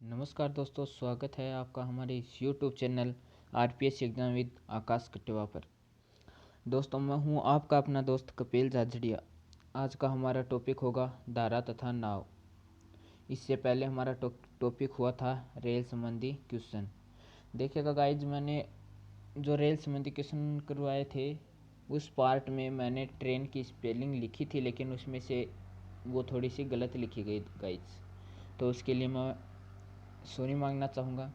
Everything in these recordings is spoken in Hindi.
नमस्कार दोस्तों, स्वागत है आपका हमारे इस YouTube channel RPS exam with Aakash Kateva पर। दोस्तों, मैं हूं आपका अपना दोस्त कपिल झाझड़िया। आज का हमारा टॉपिक होगा धारा तथा नाव। इससे पहले हमारा टॉपिक हुआ था रेल संबंधी क्वेश्चन। देखिएगा गाइज, मैंने जो रेल संबंधी क्वेश्चन करवाए थे उस पार्ट में मैंने ट्रेन की स्पेलिंग लिखी थी, लेकिन उसमें से वो थोड़ी सी गलत लिखी गई गाइज, तो उसके लिए मैं सॉरी मांगना चाहूँगा।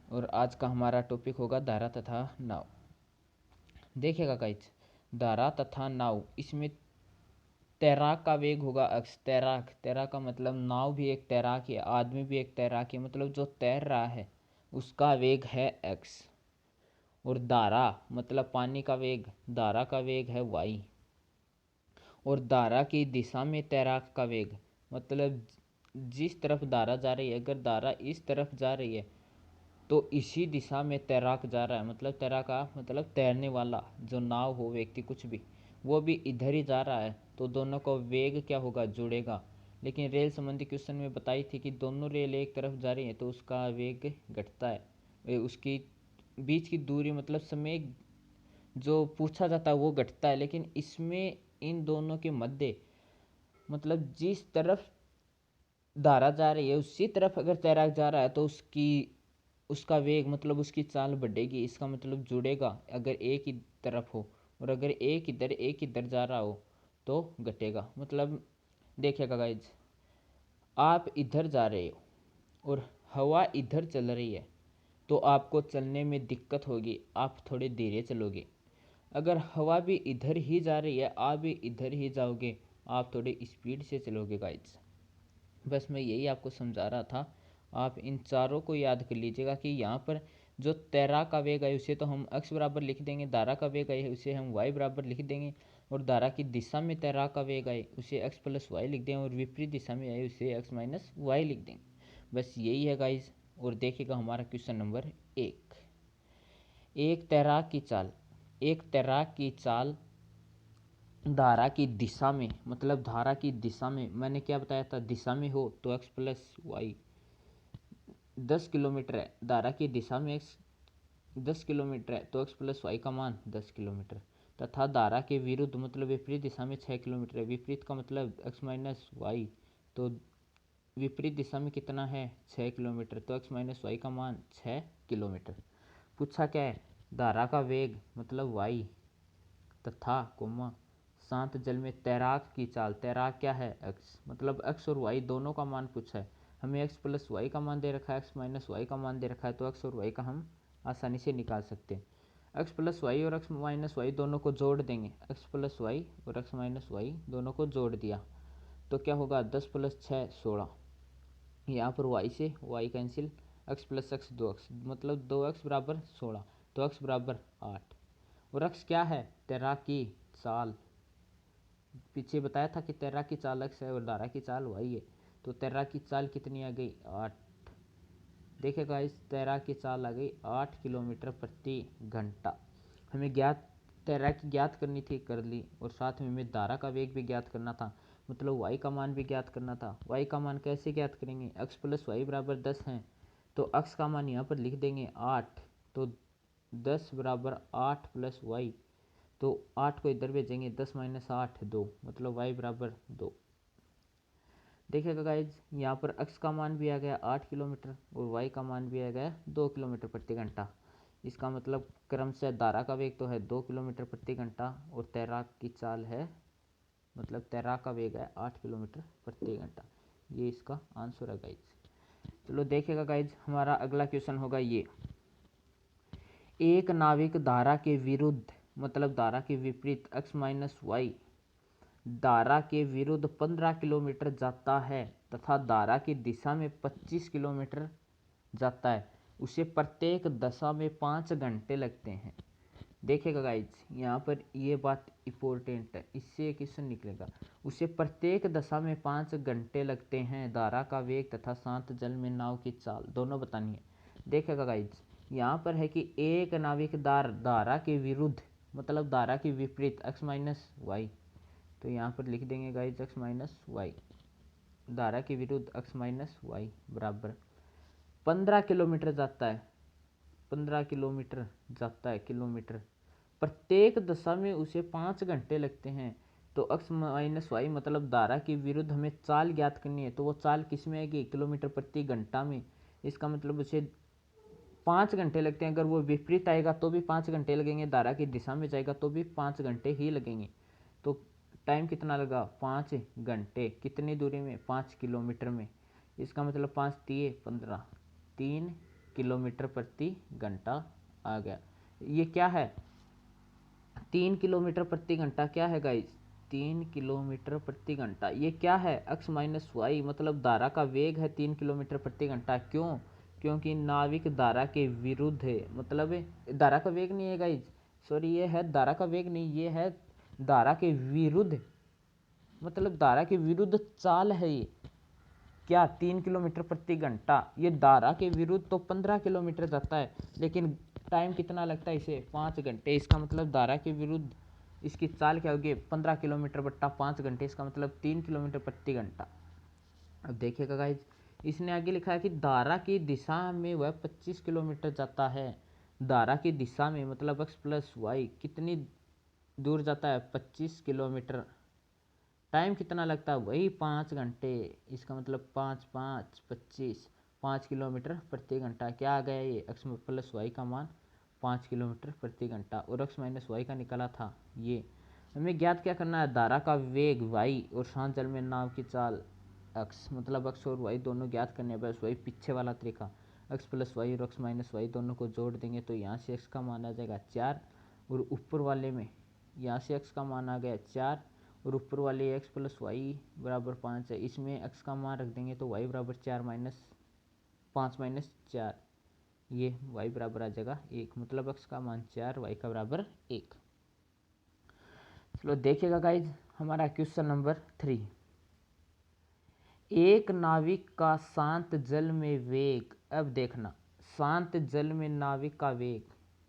और आज का हमारा टॉपिक होगा धारा तथा नाव। देखिएगा गाइज, धारा तथा नाव, इसमें तैराक का वेग होगा x। तैराक का मतलब नाव भी एक तैराक है, आदमी भी एक तैराक है, मतलब जो तैर रहा है उसका वेग है x। और धारा मतलब पानी का वेग, धारा का वेग है y। और धारा की दिशा में तैराक का वेग मतलब जिस तरफ धारा जा रही है, अगर धारा इस तरफ जा रही है तो इसी दिशा में तैराक जा रहा है, मतलब तैराक का मतलब तैरने वाला, जो नाव हो व्यक्ति कुछ भी, वो भी इधर ही जा रहा है, तो दोनों का वेग क्या होगा, जुड़ेगा। लेकिन रेल संबंधी क्वेश्चन में बताई थी कि दोनों रेल एक तरफ जा रही है तो उसका वेग घटता है, उसकी बीच की दूरी मतलब समय जो पूछा जाता है वो घटता है। लेकिन इसमें इन दोनों के मध्य मतलब जिस तरफ धारा जा रही है उसी तरफ अगर तैराक जा रहा है तो उसका वेग मतलब उसकी चाल बढ़ेगी। इसका मतलब जुड़ेगा अगर एक ही तरफ हो, और अगर एक इधर जा रहा हो तो घटेगा। मतलब देखिएगा गाइज, आप इधर जा रहे हो और हवा इधर चल रही है तो आपको चलने में दिक्कत होगी, आप थोड़े धीरे चलोगे। अगर हवा भी इधर ही जा रही है, आप भी इधर ही जाओगे, आप थोड़े स्पीड से चलोगे गाइज। बस मैं यही आपको समझा रहा था। आप इन चारों को याद कर लीजिएगा कि यहाँ पर जो तैराक का वेग है उसे तो हम x बराबर लिख देंगे, धारा का वेग है उसे हम y बराबर लिख देंगे, और धारा की दिशा में तैराक का वेग है उसे x प्लस वाई लिख देंगे, और विपरीत दिशा में है उसे x माइनस वाई लिख देंगे। बस यही है गाइज। और देखिएगा हमारा क्वेश्चन नंबर 1। एक तैराक की चाल धारा की दिशा में, मतलब धारा की दिशा में मैंने क्या बताया था, दिशा में हो तो x प्लस वाई 10 किलोमीटर है, धारा की दिशा में x 10 किलोमीटर है तो x प्लस वाई का मान 10 किलोमीटर, तथा धारा के विरुद्ध मतलब विपरीत दिशा में 6 किलोमीटर है। विपरीत का मतलब x माइनस वाई, तो विपरीत दिशा में कितना है 6 किलोमीटर, तो x माइनस वाई का मान 6 किलोमीटर। पूछा क्या है, धारा का वेग मतलब y तथा कोमा शांत जल में तैराक की चाल, तैराक क्या है x, मतलब x और y दोनों का मान पूछा है। हमें x प्लस वाई का मान दे रखा है, x माइनस वाई का मान दे रखा है, तो x और y का हम आसानी से निकाल सकते हैं। x प्लस वाई और x माइनस वाई दोनों को जोड़ देंगे, x प्लस वाई और x माइनस वाई दोनों को जोड़ दिया तो क्या होगा, 10 प्लस 6 16। यहाँ पर y से y cancel, x plus x 2x मतलब 2x बराबर 16, तो x बराबर 8। और x क्या है, तैराक की चाल। पीछे बताया था कि तैराक की चाल x है और धारा की चाल y है, तो तैराक की चाल कितनी आ गई 8। देखेगा इस तैराक की चाल आ गई 8 किलोमीटर प्रति घंटा। हमें तैराकी ज्ञात करनी थी, कर ली, और साथ में हमें धारा का वेग भी ज्ञात करना था, मतलब y का मान भी ज्ञात करना था। y का मान कैसे ज्ञात करेंगे, x प्लस वाई बराबर 10 है तो x का मान यहाँ पर लिख देंगे 8, तो 10 बराबर 8 प्लस वाई, तो 8 को इधर भेजेंगे, 10 माइनस 8 2, मतलब y बराबर 2। देखिएगा गाइज, यहाँ पर x का मान भी आ गया 8 किलोमीटर और y का मान भी आ गया 2 किलोमीटर प्रति घंटा। इसका मतलब क्रमशः धारा का वेग तो है 2 किलोमीटर प्रति घंटा और तैराक की चाल है, मतलब तैराक का वेग है 8 किलोमीटर प्रति घंटा। ये इसका आंसर है गाइज। चलो देखिएगा गाइज, हमारा अगला क्वेश्चन होगा ये। एक नाविक धारा के विरुद्ध मतलब धारा के विपरीत x माइनस वाई धारा के विरुद्ध 15 किलोमीटर जाता है तथा धारा की दिशा में 25 किलोमीटर जाता है, उसे प्रत्येक दशा में 5 घंटे लगते हैं। देखिएगा गाइज, यहाँ पर ये बात इम्पोर्टेंट है, इससे क्वेश्चन निकलेगा। उसे प्रत्येक दशा में 5 घंटे लगते हैं, धारा का वेग तथा शांत जल में नाव की चाल दोनों बतानी है। देखिएगा गाइज, यहाँ पर है कि एक नाविक धारा के विरुद्ध मतलब धारा के विपरीत x माइनस वाई, तो यहाँ पर लिख देंगे गाइज x माइनस वाई, धारा के विरुद्ध x माइनस वाई बराबर 15 किलोमीटर जाता है, 15 किलोमीटर जाता है, किलोमीटर। प्रत्येक दिशा में उसे 5 घंटे लगते हैं। तो x माइनस वाई मतलब धारा की विरुद्ध हमें चाल ज्ञात करनी है, तो वो चाल किस में आएगी, किलोमीटर प्रति घंटा में। इसका मतलब उसे 5 घंटे लगते हैं। अगर वो विपरीत आएगा तो भी 5 घंटे लगेंगे, धारा की दिशा में जाएगा तो भी 5 घंटे ही लगेंगे। तो टाइम कितना लगा, 5 घंटे। कितनी दूरी में, 5 किलोमीटर में। इसका मतलब 5 तिये 15, 3 किलोमीटर प्रति घंटा आ गया। ये क्या है, 3 किलोमीटर प्रति घंटा क्या है गाइज, 3 किलोमीटर प्रति घंटा। ये क्या है, x माइनस वाई मतलब धारा का वेग है 3 किलोमीटर प्रति घंटा। क्यों, क्योंकि नाविक धारा के विरुद्ध है, मतलब धारा का वेग नहीं है गाइज, सॉरी, ये है धारा का वेग नहीं, ये है धारा के विरुद्ध, मतलब धारा के विरुद्ध चाल है ये। क्या, 3 किलोमीटर प्रति घंटा। ये धारा के विरुद्ध तो 15 किलोमीटर जाता है, लेकिन टाइम कितना लगता है इसे, 5 घंटे। इसका मतलब धारा के विरुद्ध इसकी चाल क्या होगी, 15 किलोमीटर बट्टा 5 घंटे, इसका मतलब 3 किलोमीटर प्रति घंटा। अब देखिएगा गाइज, इसने आगे लिखा है कि धारा की दिशा में वह 25 किलोमीटर जाता है। धारा की दिशा में मतलब एक्स प्लस वाई कितनी दूर जाता है, 25 किलोमीटर। टाइम कितना लगता है, वही 5 घंटे। इसका मतलब 5 5 25, 5 किलोमीटर प्रति घंटा। क्या आ गया ये, एक्स प्लस वाई का मान 5 किलोमीटर प्रति घंटा, और एक्स माइनस वाई का निकला था ये। हमें ज्ञात क्या करना है, धारा का वेग वाई और शांत जल में नाव की चाल एक्स, मतलब एक्स और वाई दोनों ज्ञात करने हैं। बस वही पीछे वाला तरीका, एक्स प्लस वाई और एक्स माइनस वाई दोनों को जोड़ देंगे तो यहाँ से एक्स का मान आ जाएगा 4, और ऊपर वाले में यहाँ से एक्स का मान आ गया 4, और ऊपर वाले एक्स प्लस वाई बराबर 5 है। इसमें एक्स का मान रख देंगे तो वाई बराबर 4 माइनस 5 माइनस 4, ये वाई बराबर आ जाएगा 1, मतलब एक्स का मान 4, वाई का बराबर 1। चलो देखिएगा गाइज, हमारा क्वेश्चन नंबर 3। एक नाविक का शांत जल में वेग, अब देखना शांत जल में नाविक का वेग,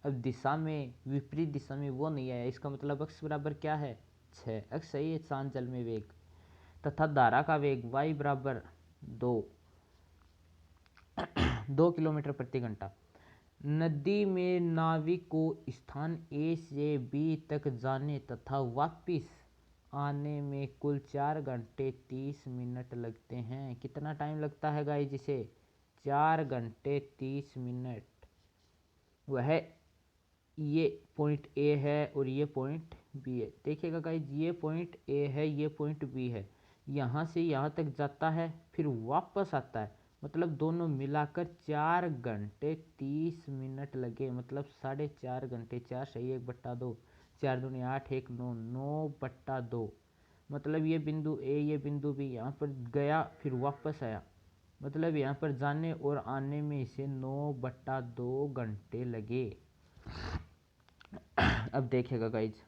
अब दिशा में विपरीत दिशा में वो नहीं आया, इसका मतलब एक्स बराबर क्या है 6, एक्स सही है शांत जल में वेग, तथा धारा का वेग वाई बराबर 2 किलोमीटर प्रति घंटा। नदी में नाविक को स्थान ए से बी तक जाने तथा वापस आने में कुल 4 घंटे 30 मिनट लगते हैं। कितना टाइम लगता है गाइस इसे, 4 घंटे 30 मिनट। वह ये पॉइंट ए है और ये पॉइंट बी है। देखिएगा गाइस, ये पॉइंट ए है, ये पॉइंट बी है, यहाँ से यहाँ तक जाता है फिर वापस आता है, मतलब दोनों मिलाकर 4 घंटे 30 मिनट लगे, मतलब 4.5 घंटे। 4 सही 1/2, 4 दूनी 8, 1 9, 9/2, मतलब ये बिंदु ए ये बिंदु बी, यहाँ पर गया फिर वापस आया, मतलब यहाँ पर जाने और आने में इसे 9/2 घंटे लगे। अब देखिएगा गाइज,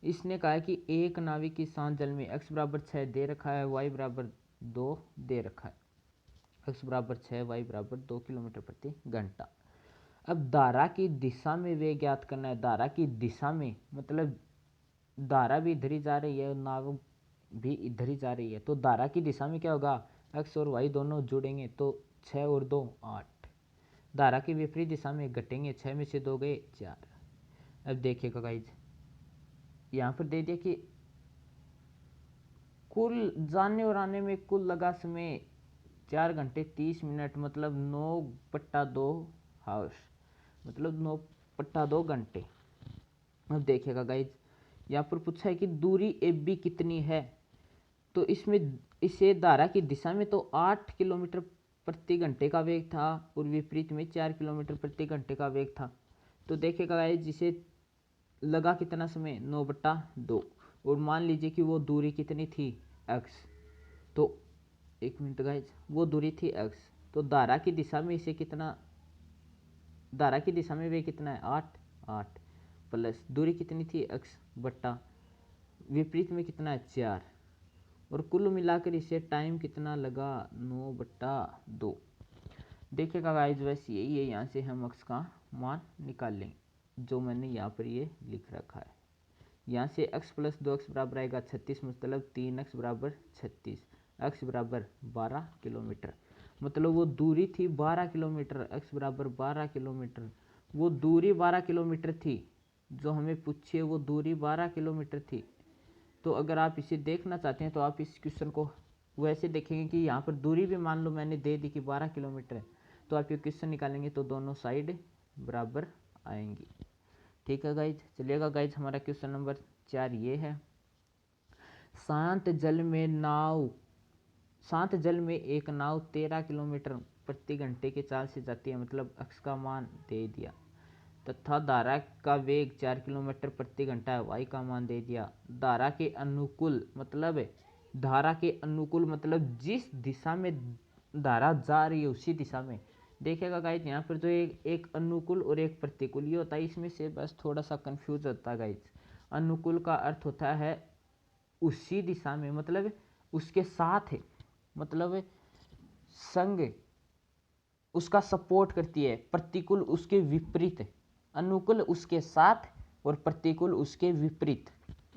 इसने कहा है कि एक नाविक की शांत जल में x बराबर 6 दे रखा है, y बराबर 2 दे रखा है, x बराबर 6 y बराबर 2 किलोमीटर प्रति घंटा। अब धारा की दिशा में वेग ज्ञात करना है। धारा की दिशा में मतलब धारा भी इधर ही जा रही है और नाव भी इधर ही जा रही है, तो धारा की दिशा में क्या होगा, x और y दोनों जुड़ेंगे तो 6 और 2 8। धारा की विपरीत दिशा में घटेंगे, 6 में से 2 गए 4। अब देखिएगा गाइज, यहाँ पर दे दिया कि कुल जाने और आने में कुल लगा समय 4 घंटे 30 मिनट, मतलब 9/2 हाउस, मतलब 9/2 घंटे। अब देखिएगा गाइज, यहाँ पर पूछा है कि दूरी ए बी कितनी है, तो इसमें इसे धारा की दिशा में तो 8 किलोमीटर प्रति घंटे का वेग था और विपरीत में 4 किलोमीटर प्रति घंटे का वेग था। तो देखिएगा गाइज, जिसे लगा कितना समय 9/2, और मान लीजिए कि वो दूरी कितनी थी x, तो एक मिनट गाइज, वो दूरी थी x, तो धारा की दिशा में इसे कितना, धारा की दिशा में वे कितना है 8 8 प्लस दूरी कितनी थी x बट्टा विपरीत में कितना है 4, और कुल मिलाकर इसे टाइम कितना लगा 9/2। देखिएगा गाइज, वैसे यही है, यहाँ से हम x का मान निकाल लेंगे जो मैंने यहाँ पर ये लिख रखा है। यहाँ से x प्लस 2x बराबर आएगा 36, मतलब 3x बराबर 36, x बराबर 12 किलोमीटर। मतलब वो दूरी थी 12 किलोमीटर, x बराबर 12 किलोमीटर। वो दूरी 12 किलोमीटर थी जो हमें पूछी है, वो दूरी 12 किलोमीटर थी। तो अगर आप इसे देखना चाहते हैं तो आप इस क्वेश्चन को वैसे देखेंगे कि यहाँ पर दूरी भी मान लो मैंने दे दी कि 12 किलोमीटर है, तो आप ये क्वेश्चन निकालेंगे तो दोनों साइड बराबर आएंगी। ठीक है गाइज, चलिएगा गाइज, हमारा क्वेश्चन नंबर 4 ये है। शांत जल में एक नाव 13 किलोमीटर प्रति घंटे की चाल से जाती है, मतलब x का मान दे दिया, तथा धारा का वेग 4 किलोमीटर प्रति घंटा है, y का मान दे दिया। धारा के अनुकूल मतलब जिस दिशा में धारा जा रही है उसी दिशा में। देखिएगा गाइज, यहाँ पर जो एक अनुकूल और एक प्रतिकूल ये होता है, इसमें से बस थोड़ा सा कंफ्यूज होता है गाइज। अनुकूल का अर्थ होता है उसी दिशा में, मतलब उसके साथ है, मतलब संग उसका सपोर्ट करती है। प्रतिकूल उसके विपरीत है, अनुकूल उसके साथ और प्रतिकूल उसके विपरीत,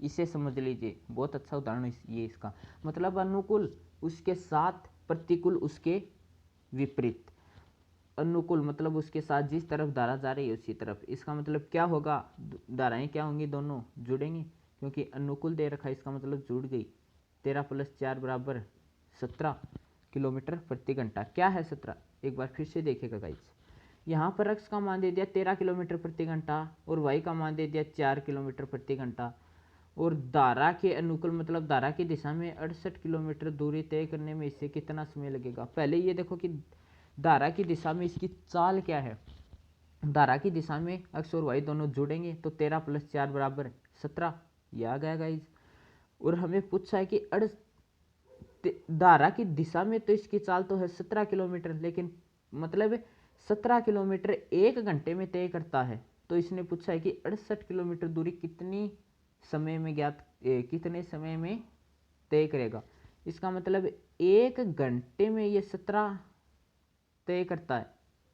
इसे समझ लीजिए। बहुत अच्छा उदाहरण ये इसका, मतलब अनुकूल उसके साथ, प्रतिकूल उसके विपरीत। अनुकूल मतलब उसके साथ जिस तरफ धारा जा रही है उसी तरफ। इसका मतलब क्या होगा, धाराएं क्या होंगी, दोनों जुड़ेंगी, क्योंकि अनुकूल दे रखा है, इसका मतलब जुड़ गई। 13 + 4 बराबर 17 किलोमीटर प्रति घंटा। क्या है 17, एक बार फिर से देखिएगा गाइस। यहाँ पर x का मान दे दिया 13 किलोमीटर प्रति घंटा और y का मान दे दिया 4 किलोमीटर प्रति घंटा, और धारा के अनुकूल मतलब धारा की दिशा में 68 किलोमीटर दूरी तय करने में इसे कितना समय लगेगा। पहले ये देखो कि धारा की दिशा में इसकी चाल क्या है। धारा की दिशा में x और y दोनों जुड़ेंगे तो 13 + 4 बराबर 17, ये आ गया गाइज। और हमें पूछा है कि धारा की दिशा में तो इसकी चाल तो है 17 किलोमीटर, लेकिन मतलब 17 किलोमीटर 1 घंटे में तय करता है। तो इसने पूछा है कि 68 किलोमीटर दूरी कितने समय में तय करेगा। इसका मतलब 1 घंटे में ये 17 तय करता है,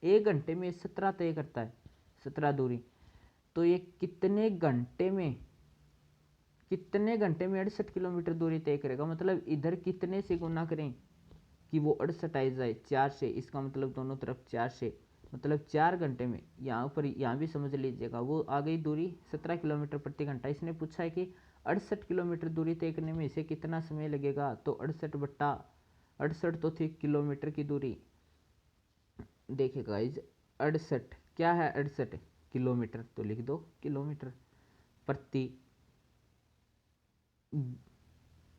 1 घंटे में 17 तय करता है, 17 दूरी। तो ये कितने घंटे में 68 किलोमीटर दूरी तय करेगा। मतलब इधर कितने से गुना करें कि वो 68 आ जाए, 4 से। इसका मतलब दोनों तरफ 4 से, मतलब 4 घंटे में। यहाँ भी समझ लीजिएगा, वो आ गई दूरी 17 किलोमीटर प्रति घंटा। इसने पूछा है कि 68 किलोमीटर दूरी तय करने में इसे कितना समय लगेगा। तो 68 तो थी किलोमीटर की दूरी। देखिए गाइज, 68 क्या है, 68 किलोमीटर, तो लिख दो किलोमीटर प्रति,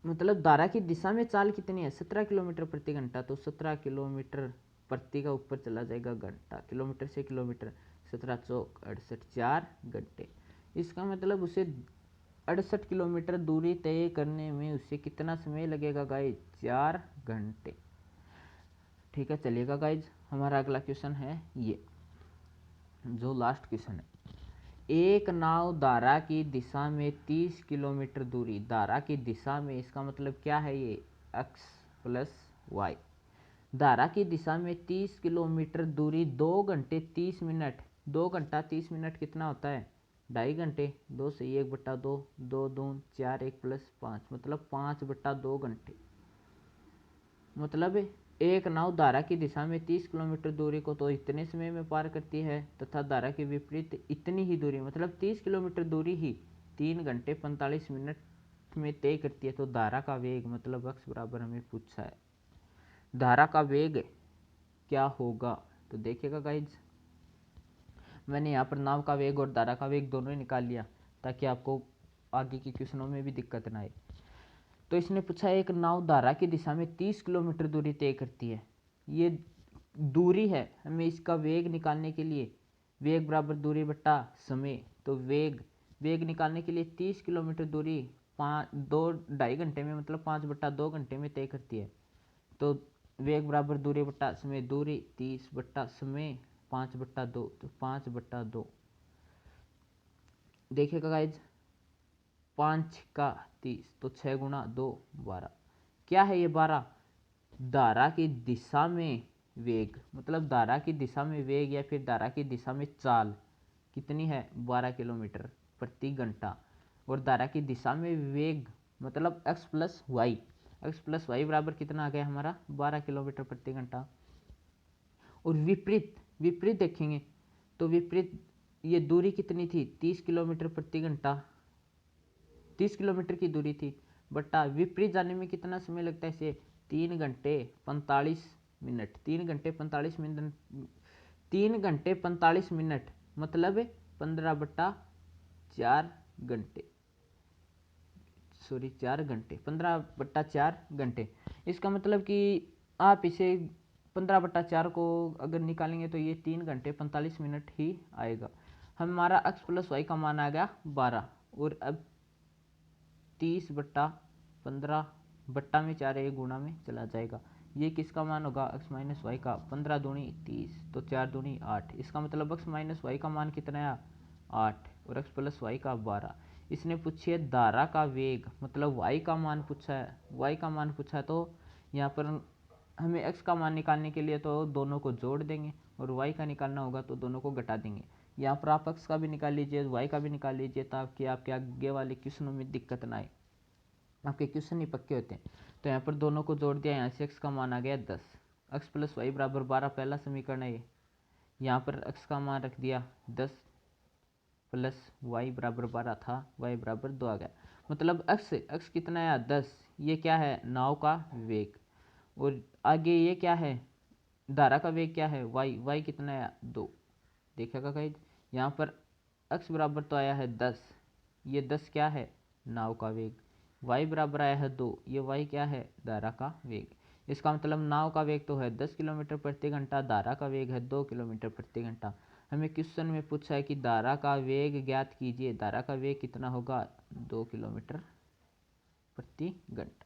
मतलब धारा की दिशा में चाल कितनी है, 17 किलोमीटर प्रति घंटा। तो 17 किलोमीटर प्रति का ऊपर चला जाएगा घंटा, किलोमीटर से किलोमीटर, 17 चौक 68, 4 घंटे। इसका मतलब उसे 68 किलोमीटर दूरी तय करने में उसे कितना समय लगेगा गाइज, 4 घंटे। ठीक है, चलिएगा गाइज, हमारा अगला क्वेश्चन है ये, जो लास्ट क्वेश्चन है। एक नाव धारा की दिशा में 30 किलोमीटर दूरी, धारा की दिशा में, इसका मतलब क्या है, ये x + y। धारा की दिशा में 30 किलोमीटर दूरी 2 घंटे 30 मिनट, 2 घंटा 30 मिनट कितना होता है, 2.5 घंटे। 2 से 1/2, 2 दून 4, 1 + 5, मतलब 5/2 घंटे। मतलब एक नाव धारा की दिशा में 30 किलोमीटर दूरी को तो इतने समय में पार करती है, तथा धारा के विपरीत इतनी ही दूरी, मतलब 30 किलोमीटर दूरी ही 3 घंटे 45 मिनट में तय करती है। तो धारा का वेग, मतलब x बराबर हमें पूछा है, धारा का वेग क्या होगा। तो देखिएगा गाइज, मैंने यहाँ पर नाव का वेग और धारा का वेग दोनों ही निकाल लिया, ताकि आपको आगे के क्वेश्चनों में भी दिक्कत ना आए। तो इसने पूछा एक नाव धारा की दिशा में 30 किलोमीटर दूरी तय करती है, ये दूरी है। हमें इसका वेग निकालने के लिए, वेग बराबर दूरी बट्टा समय, तो वेग निकालने के लिए 30 किलोमीटर दूरी 2.5 घंटे में, मतलब 5/2 घंटे में तय करती है। तो वेग बराबर दूरी बट्टा समय, दूरी 30 बट्टा समय 5/2, तो 5/2। देखिएगा गाइज, 5 का 30, तो 6 गुणा 2 12। क्या है ये 12, धारा की दिशा में वेग, मतलब धारा की दिशा में वेग या फिर धारा की दिशा में चाल कितनी है, 12 किलोमीटर प्रति घंटा। और धारा की दिशा में वेग मतलब x + y बराबर कितना आ गया हमारा, 12 किलोमीटर प्रति घंटा। और विपरीत विपरीत देखेंगे तो विपरीत ये दूरी कितनी थी 30 किलोमीटर प्रति घंटा, 30 किलोमीटर की दूरी थी, बटा विपरीत जाने में कितना समय लगता है इसे 3 घंटे 45 मिनट, 3 घंटे 45 मिनट, 3 घंटे 45 मिनट मतलब 15/4 घंटे, सॉरी 4 घंटे, 15/4 घंटे। इसका मतलब कि आप इसे 15/4 को अगर निकालेंगे तो ये 3 घंटे 45 मिनट ही आएगा। हमारा x प्लस वाई का मान आ गया 12, और अब 30/15 बट्टा में 4 एक गुणा में चला जाएगा। ये किसका मान होगा x माइनस वाई का, 15 दूनी 30 तो 4 दूनी 8। इसका मतलब x माइनस वाई का मान कितना है 8 और x प्लस वाई का 12। इसने पूछी है धारा का वेग, मतलब y का मान पूछा है, y का मान पूछा है, तो यहाँ पर हमें x का मान निकालने के लिए तो दोनों को जोड़ देंगे और y का निकालना होगा तो दोनों को घटा देंगे। यहाँ पर आप x का भी निकाल लीजिए y का भी निकाल लीजिए ताकि आपके आगे वाले क्वेश्चनों में दिक्कत ना आए, आपके क्वेश्चन ही पक्के होते हैं। तो यहाँ पर दोनों को जोड़ दिया, यहाँ से x का मान आ गया 10, x प्लस वाई बराबर 12 पहला समीकरण है ये। यहाँ पर x का मान रख दिया 10 प्लस वाई बराबर 12 था, y बराबर 2 आ गया। मतलब x कितना है 10, ये क्या है नाव का वेग, और आगे ये क्या है धारा का वेग क्या है y कितना है 2। देखिएगा गाइस यहाँ पर x बराबर तो आया है 10, ये 10 क्या है नाव का वेग, y बराबर आया है 2, ये y क्या है धारा का वेग। इसका मतलब नाव का वेग तो है 10 किलोमीटर प्रति घंटा, धारा का वेग है 2 किलोमीटर प्रति घंटा। हमें क्वेश्चन में पूछा है कि धारा का वेग ज्ञात कीजिए, धारा का वेग कितना होगा 2 किलोमीटर प्रति घंटा।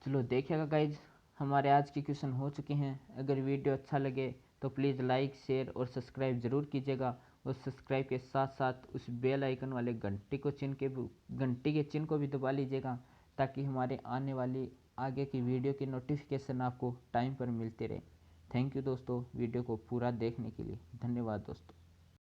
चलो देखिएगा गाइज हमारे आज के क्वेश्चन हो चुके हैं। अगर वीडियो अच्छा लगे तो प्लीज़ लाइक शेयर और सब्सक्राइब ज़रूर कीजिएगा, और सब्सक्राइब के साथ साथ उस बेल आइकन वाले घंटी के चिन्ह को भी दबा लीजिएगा, ताकि हमारे आने वाली आगे की वीडियो की नोटिफिकेशन आपको टाइम पर मिलते रहे। थैंक यू दोस्तों वीडियो को पूरा देखने के लिए, धन्यवाद दोस्तों।